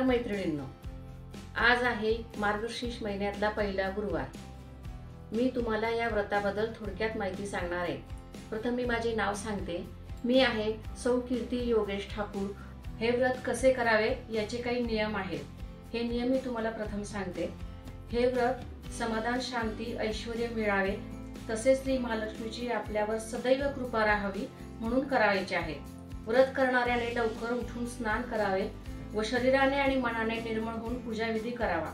नमस्कार मैत्रिणींनो, आज आहे मार्गशीर्ष महिन्यातला पहिला गुरुवार। मी तुम्हाला या व्रताबद्दल थोडक्यात माहिती सांगणार आहे। प्रथम मी माझे नाव सांगते। मी आहे सौ कीर्ती योगेश ठाकूर। हे व्रत कसे करावे याचे काही नियम आहेत। हे नियम मी तुम्हाला प्रथम सांगते। हे व्रत समाधान, शांती, ऐश्वर्य मिळावे तसेच श्री महालक्ष्मीची आपल्यावर सदैव कृपा राहावी म्हणून करायचे आहे। व्रत करणाऱ्याने लवकर उठून स्नान करावे व शरीराने आणि मनाने निर्मळ होऊन पूजाविधी करावा।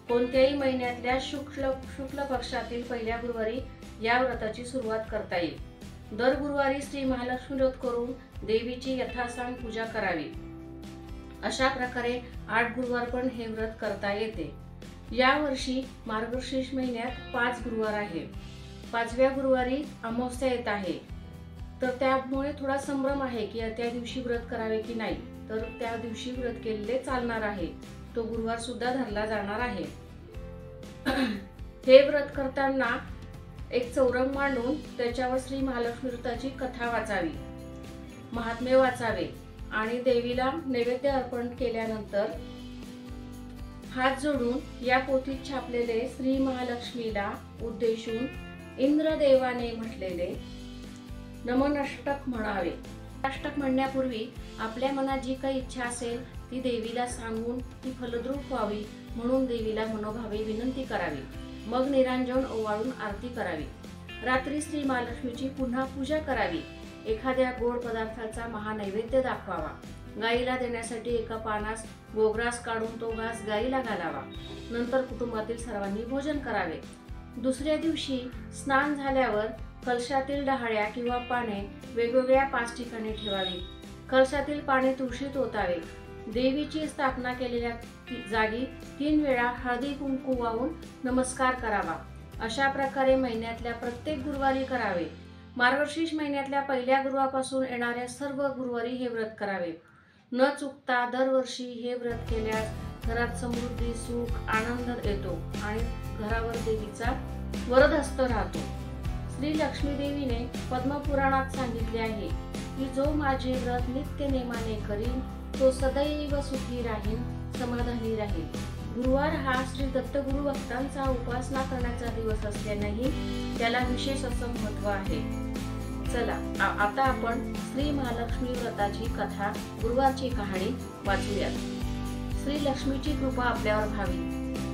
कोणत्याही महिन्यातल्या शुक्ल पक्षातील पहिल्या गुरुवारी या व्रताची सुरुवात करता येईल। दर गुरुवारी श्री महालक्ष्मी व्रत करून देवीची यथासांग पूजा करावी। अशा प्रकारे 8 गुरुवार पण हे व्रत करता येते। या वर्षी मार्गशीर्ष महिन्यात 5 गुरुवार आहे। 5व्या गुरुवारी अमावस्या येत आहे, तर त्यामुळे थोडा संभ्रम आहे की त्या दिवशी व्रत करावे की नाही। तर त्या दिवशी व्रत केलेले चालणार आहे, तो गुरुवार सुद्धा धरला जाणार आहे। हे व्रत करताना एक चौरंग मांडून त्याच्यावर श्री महालक्ष्मी व्रताची कथा वाचावी, महात्म्य वाचावे आणि देवीला नैवेद्य अर्पण केल्यानंतर हात जोडून या पोथीत छापलेले श्री महालक्ष्मीला उद्देशून इंद्रदेवाने म्हटलेले नमनष्टक म्हणावे। अष्टक म्हणण्यापूर्वी आपल्या मनात जी काही इच्छा असेल ती देवीला सांगून ती फलद्रूप व्हावी म्हणून देवीला मनोभावे विनंती करावी। मग निरांजन ओवाळून आरती करावी। रात्री श्री महालक्ष्मीची पुन्हा पूजा करावी। एखाद्या गोड पदार्थाचा महानैवेद्य दाखवावा। गाईला देण्यासाठी एका पानास गोग्रास काढून तो घास गाईला घालावा। नंतर कुटुंबातील सर्वांनी भोजन करावे। दुसऱ्या दिवशी स्नान झाल्यावर कलशातील डहाळ्या किंवा पाने वेगवेगळ्या 5 ठिकाणी ठेवावी। कलशातील पाने तुळशीत ओतावे। देवीची स्थापना केलेल्या जागी 3 वेळा हळदी कुंकू वाहून नमस्कार करावा। अशा प्रकारे महिन्यातल्या प्रत्येक गुरुवारी करावे। मार्गशीर्ष महिन्यातल्या पहिल्या गुरुवारपासून येणाऱ्या सर्व गुरुवारी हे व्रत करावे। न चुकता दरवर्षी हे व्रत केल्यास घरात समृद्धी, सुख, आनंद येतो आणि घरावर देवीचा वरदहस्त राहतो। श्री लक्ष्मी देवीने पद्मपुराणात सांगितले आहे की जो माझे व्रत नित्य नेमाने करीन तो सदैव सुखी राहील, समाधानी राहील। गुरुवार हा श्री दत्तगुरु भक्तांचा उपासना करण्याचा दिवस असल्यानेही त्याला विशेष असं महत्त्व आहे। चला आता आपण श्री महालक्ष्मी व्रताची कथा, गुरुवारची कहाणी वाचूयात। श्री लक्ष्मीची कृपा आपल्यावर व्हावी,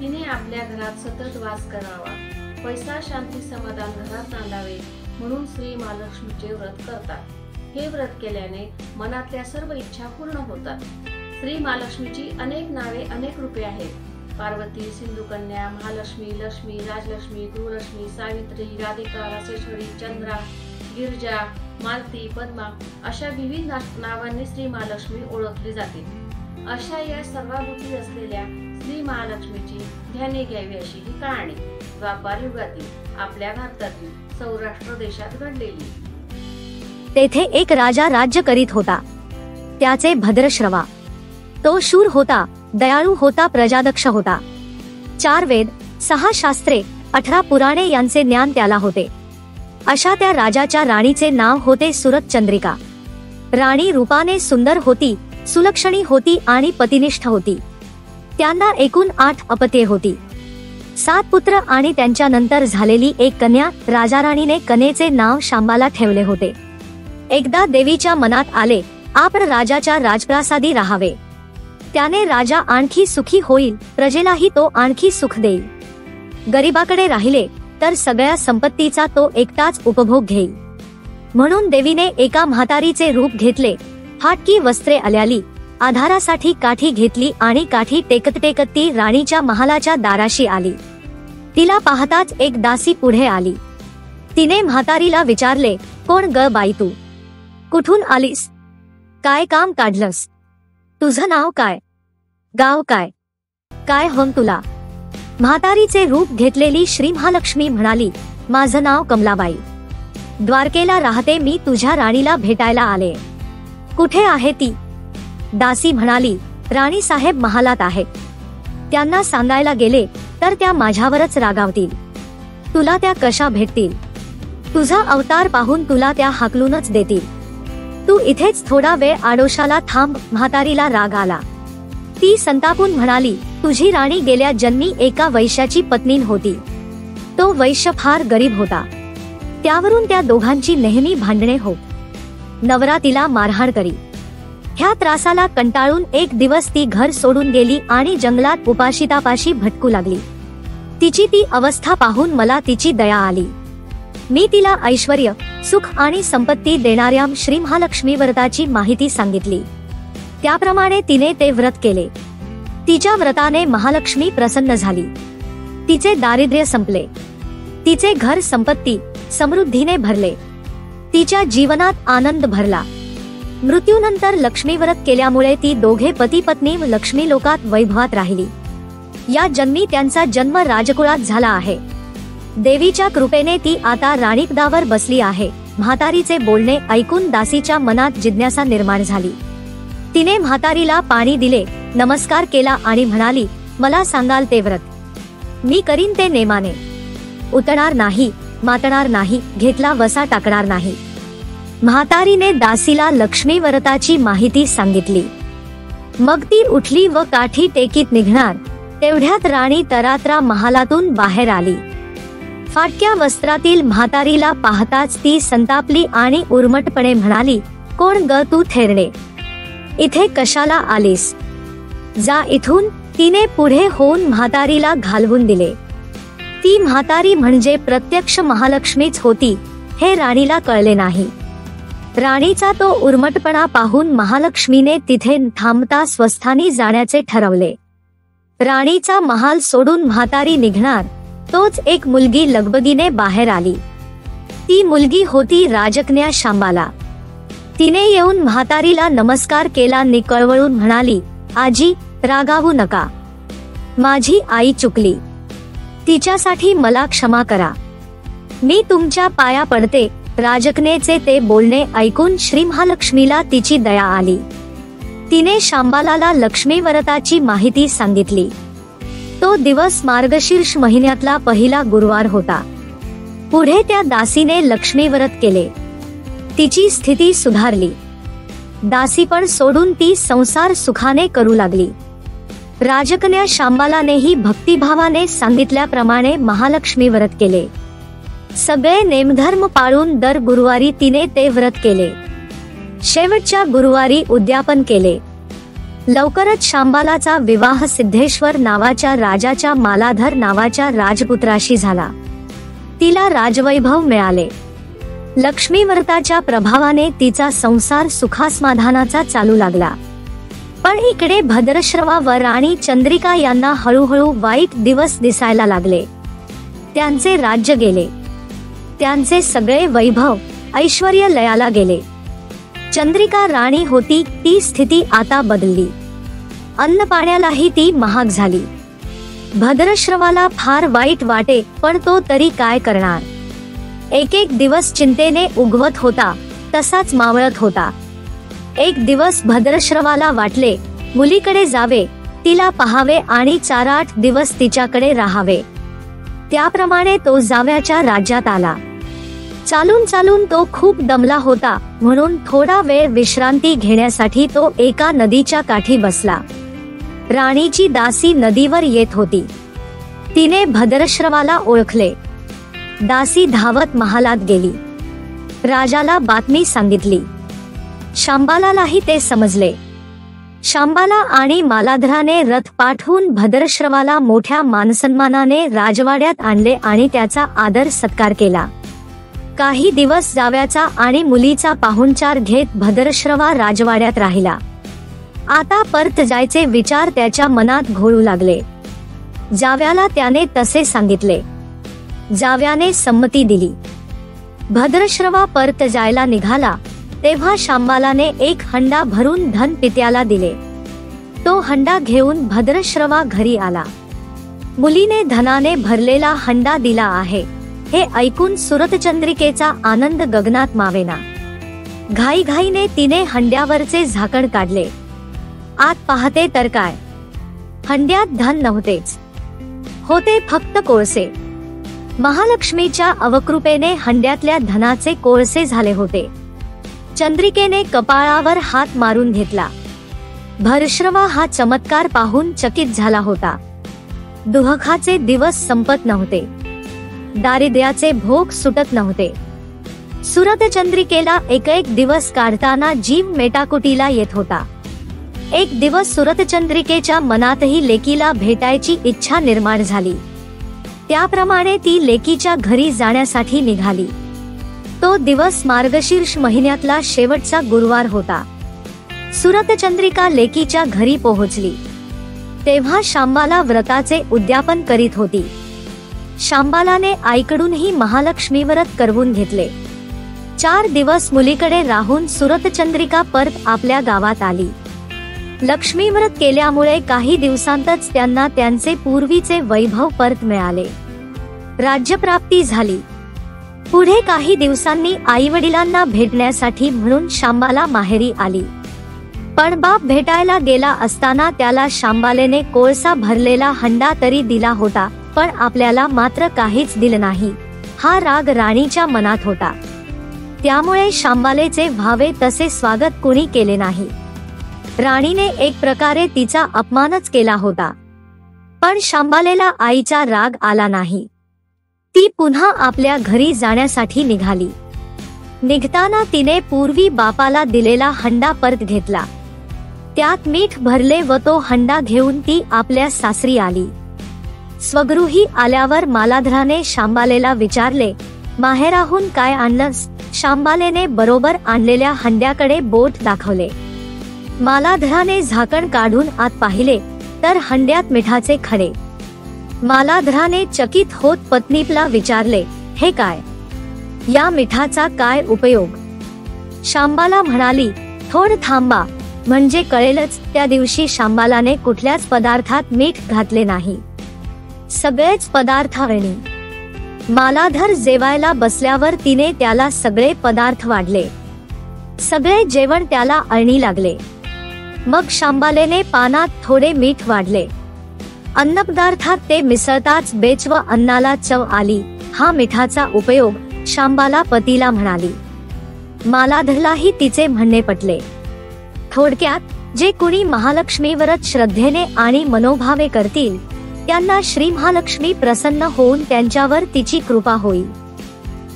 तिने आपल्या घरात सतत वास करावा, पैसा, शांती, समाधान घरात नांदावे म्हणून श्री महालक्ष्मीचे व्रत करतात। हे व्रत केल्याने मनातल्या सर्व इच्छा पूर्ण होतात। श्री महालक्ष्मीची अनेक नावे, अनेक रूपे आहेत। पार्वती, सिंधुकन्या, महालक्ष्मी, लक्ष्मी, राजलक्ष्मी, गृहलक्ष्मी, सावित्री, राधिका, रासेश्वरी, चंद्रा, गिरिजा, मालती, पद्मा अशा विविध नावांनी श्री महालक्ष्मी ओळखली जाते। अशा या सर्वाभूती असलेल्या श्री महालक्ष्मीची ध्याने घ्यावी अशी ही कहाणी द्वापार युगातील आपल्या भारतातील सौराष्ट्र देशात घडलेली। तेथे एक राजा राज्य करीत होता। त्याचे भद्रश्रवा। तो शूर होता, दयाळू होता, प्रजादक्ष होता। 4 वेद, 6 शास्त्रे, 18 पुराणे यांचे ज्ञान त्याला होते। अशा त्या राजाच्या राणीचे नाव होते सुरतचंद्रिका। राणी रूपाने सुंदर होती, सुलक्षणी होती आणि पतिनिष्ठ होती। त्यांना एकूण 8 अपत्ये होती। 7 पुत्र आणि त्यांच्या नंतर झालेली एक कन्या। राजाराणीने कन्येचे नाव शांबाला ठेवले होते। एकदा देवीच्या मनात आले आपण राजाच्या राजप्रासादी राहावे। त्याने राजा आणखी सुखी होईल, प्रजेलाही तो आणखी सुख देईल। गरीबाकडे राहिले तर सगळ्या संपत्तीचा तो एकटाच उपभोग घेईल। म्हणून देवीने एका म्हातारीचे रूप घेतले। फाटकी वस्त्रे आल्याली, आधारासाठी काठी घेतली आणि काठी टेकत टेकत ती राणीच्या महालाच्या दाराशी आली। तिला पाहताच एक दासी पुढे आली। तिने म्हातारीला विचारले, कोण ग बाई तू? कुठून आलीस? काय काम काढलंस? तुझं नाव काय? गाव काय? काय होम तुला? म्हातारीचे रूप घेतलेली श्री महालक्ष्मी म्हणाली, माझं नाव कमलाबाई, द्वारकेला राहते, मी तुझ्या राणीला भेटायला आले। कुठे आहे ती? दासी म्हणाली, राणी साहेब महालात आहे। त्यांना सांगायला गेले तर त्या माझ्यावरच रागावतील। तुला त्या कशा भेटतील? तुझा अवतार पाहून तुला त्या हाकलूनच देतील। तू इथेच थोडा वेळ आडोशाला थांब। म्हातारीला राग आला। ती संतापून म्हणाली, तुझी राणी गेल्या जन्मी एका वैश्याची पत्नी होती. तो वैश्य फार गरीब होता. त्यावरून त्या दोघांची नेहमी भांडणे होत. नवरा तिला मारहाण करी. ह्या त्रासाला कंटाळून एक दिवस ती घर सोडून गेली आणि जंगलात उपाशितापाशी भटकू लागली. तिची ती अवस्था पाहून मला तिची दया आली. मी तिला ऐश्वर्य, सुख आणि संपत्ती देणाऱ्या श्री महालक्ष्मी व्रताची माहिती सांगितली. त्याप्रमाणे तिने ते व्रत केले. तिच्या व्रताने महालक्ष्मी प्रसन्न झाली. तिचे दारिद्र्य संपले. तिचे घर संपत्ती समृद्धीने भरले. तिच्या जीवनात आनंद भरला. मृत्यूनंतर लक्ष्मी व्रत केल्यामुळे ती दोघे पती पत्नी लक्ष्मी लोकात वैभवात राहिली. या जन्मी त्यांचा जन्म राजकुळात झाला आहे. देवीच्या कृपेने ती आता राणीपदावर बसली आहे. म्हातारीचे बोलणे ऐकून दासीच्या मनात जिज्ञासा निर्माण झाली. तिने म्हातारीला पाणी दिले, नमस्कार केला आणि म्हणाली, मला सांगाल ते व्रत? मी करीन ते नेमाने. उतणार नाही, मातणार नाही, घेतला वसा टाकणार नाही. म्हातारीने दासीला लक्ष्मी व्रताची माहिती सांगितली. मग ती उठली व काठी टेकीत निघणार. तेवढ्यात राणी तरात्रा महालातून बाहेर आली. फाटक्या वस्त्रातील म्हातारीला पाहताच ती संतापली आणि उर्मटपणे म्हणाली, कोण ग तू थेरडे? इथे कशाला आलीस? जा इथून. तिने पुढे होऊन म्हातारीला घालवून दिले. ती म्हातारी म्हणजे प्रत्यक्ष महालक्ष्मीच होती हे राणीला कळले नाही. राणीचा तो उर्मटपणा पाहून महालक्ष्मीने तिथे थांबता स्वस्थानी जाण्याचे ठरवले. राणीचा महाल सोडून म्हातारी निघणार तोच एक मुलगी लगबगीने बाहेर आली. ती मुलगी होती राजकन्या शांबाला. तिने येऊन म्हातारीला नमस्कार केला नि कळवळून म्हणाली, आजी रागावू नका. माझी आई चुकली. तिच्यासाठी मला क्षमा करा. मी तुमच्या पाया पडते. राजकन्येचे ते बोलणे ऐकून श्री महालक्ष्मीला तिची दया आली. तिने शांबालाला लक्ष्मी व्रताची माहिती सांगितली. तो दिवस मार्गशीर्ष महिन्यातला पहिला गुरुवार होता. पुढे त्या दासीने लक्ष्मी व्रत केले. तिची स्थिती सुधारली. दासीपण सोडून ती संसार सुखाने करू लागली. राजकन्या शांबालानेही भक्तिभावाने सांगितल्याप्रमाणे महालक्ष्मी व्रत केले. सगळे नेमधर्म पाळून दर गुरुवारी तिने ते व्रत केले. शेवटच्या गुरुवारी उद्यापन केले. लवकरच शांबालाचा विवाह सिद्धेश्वर नावाच्या राजाच्या मालाधर नावाच्या राजपुत्राशी झाला. तिला राजवैभव मिळाले. लक्ष्मी व्रताच्या प्रभावाने तिचा संसार सुखासमाधानाचा चालू लागला. पण इकडे भद्रश्रवा व राणी चंद्रिका यांना हळूहळू वाईट दिवस दिसायला लागले. त्यांचे राज्य गेले. त्यांचे सगळे वैभव ऐश्वर्य लयाला गेले. चंद्रिका राणी होती ती स्थिती आता बदलली. अन्न पाण्यालाही ती महाग झाली. भद्रश्रवाला फार वाईट वाटे, पण तो तरी काय करणार. एक एक दिवस चिंतेने उगवत होता तसाच मावळत होता. एक दिवस भद्रश्रवाला वाटले मुलीकडे जावे, तिला पाहावे आणि 4-8 दिवस तिच्याकडे राहावे. त्याप्रमाणे तो जावयाच्या राज्यात आला. चालून चालून तो खूप दमला होता, म्हणून थोडा वेळ विश्रांती घेण्यासाठी तो एका नदीच्या काठी बसला. राणीची दासी नदीवर येत होती. तिने भद्रश्रवाला ओळखले. दासी धावत महालात गेली. राजाला बातमी सांगितली. शांबालालाही ते समजले. शांबाला आणि मालाधराने रथ पाठवून भद्रश्रवाला मोठ्या मानसन्मानाने राजवाड्यात आणले आणि त्याचा आदर सत्कार केला. काही दिवस जावयाचा आणि मुलीचा पाहुणचार घेत भद्रश्रवा राजवाड्यात राहिला. आता परत जायचे विचार त्याच्या मनात घोळू लागले. जावयाला त्याने तसे सांगितले. जावयाने संमती दिली. भद्रश्रवा परत जायला निघाला तेव्हा शांबालाने एक हंडा भरून धन पित्याला दिले. तो हंडा घेऊन भद्रश्रवा घरी आला. मुलीने धनाने भरलेला हंडा दिला आहे हे ऐकून सुरतचंद्रिकेचा आनंद गगनात मावेना. घाईघाईने तिने हंड्यावरचे झाकण काढले. आत पाहते तर काय, हंड्यात धन नव्हतेच, होते फक्त कोळसे. महालक्ष्मीच्या अवकृपेने हंड्यातल्या धनाचे कोळसे झाले होते. चंद्रिकेने कपाळावर हात मारून घेतला. भरश्रवा हा चमत्कार पाहून चकित झाला होता. दुःखाचे दिवस संपत नव्हते, दारिद्र्याचे भोग सुटत नव्हते. सुरतचंद्रिकेला एक दिवस काढताना जीव मेटाकुटीला येत होता. एक दिवस सुरतचंद्रिकेच्या मनातही लेकीला भेटायची इच्छा निर्माण झाली. त्याप्रमाणे ती लेकीच्या घरी जाण्यासाठी निघाली. तो दिवस मार्गशीर्ष महिन्यातला शेवटचा गुरुवार होता. सुरतचंद्रिका लेकीच्या घरी पोहोचली तेव्हा शांबाला व्रताचे उद्यापन करीत होती. शांबालाने आईकडूनही महालक्ष्मी व्रत करवून घेतले. 4 दिवस मुलीकडे राहून सुरतचंद्रिका परत आपल्या गावात आली. लक्ष्मी व्रत केल्यामुळे काही दिवसांतच त्यांना त्यांचे पूर्वीचे वैभव परत मिळाले. राज्यप्राप्ती झाली. पुढे काही दिवसांनी आईवडिलांना भेटण्यासाठी म्हणून शांबाला माहेरी आली. पण बाप भेटायला गेला असताना त्याला शांबालेने कोळसा भरलेला हंडा तरी दिला होता, पण आपल्याला मात्र काहीच दिलं नाही. हा राग राणीच्या मनात होता. त्यामुळे शांबालेचे व्हावे तसे स्वागत कुणी केले नाही. राणीने एक प्रकारे तिचा अपमानच केला होता. पण शांबालेला आईचा राग आला नाही. ती पुन्हा आपल्या घरी जाण्यासाठी निघाली. निघताना तिने पूर्वी बापाला दिलेला हंडा परत घेतला. त्यात मीठ भरले व तो हंडा घेऊन ती आपल्या सासरी आली. स्वगृही आल्यावर मालाधराने शांबालेला विचारले, माहेराहून काय आणलंस? शांबालेने बरोबर आणलेल्या हंड्याकडे बोट दाखवले. मालाधराने झाकण काढून आत पाहिले तर हंड्यात मिठाचे खडे. मालाधराने चकित होत पत्नीला विचारले, हे काय? या मिठाचा काय उपयोग? शांबाला म्हणाली, थोड थांबा म्हणजे कळेलच. त्या दिवशी शांबालाने कुठल्याच पदार्थात मीठ घातले नाही. सगळेच पदार्थ अळणी. मालाधर जेवायला बसल्यावर तिने त्याला सगळे पदार्थ वाढले. सगळे जेवण त्याला अळणी लागले. मग शांबालेने पानात थोडे मीठ वाढले. अन्नपदार्थात ते मिसळताच बेचव अन्नाला चव आली. हा मिठाचा उपयोग, शांबाला पतीला म्हणाली. मालाधरलाही तिचे म्हणणे पटले. थोडक्यात, जे कुणी महालक्ष्मी व्रत श्रद्धेने आणि मनोभावे करतील त्यांना श्री महालक्ष्मी प्रसन्न होऊन त्यांच्यावर तिची कृपा होईल.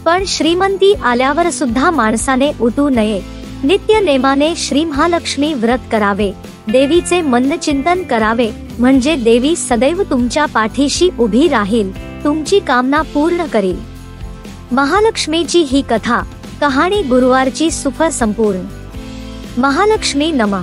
पण श्रीमंती आल्यावर सुद्धा माणसाने उतू नये. नित्य नेमाने श्री महालक्ष्मी व्रत करावे, देवीचे मनचिंतन करावे, म्हणजे देवी सदैव तुमच्या पाठीशी उभी राहील, तुमची कामना पूर्ण करील. महालक्ष्मीची ही कथा, कहाणी गुरुवारची सुफल संपूर्ण. महालक्ष्मी नमः.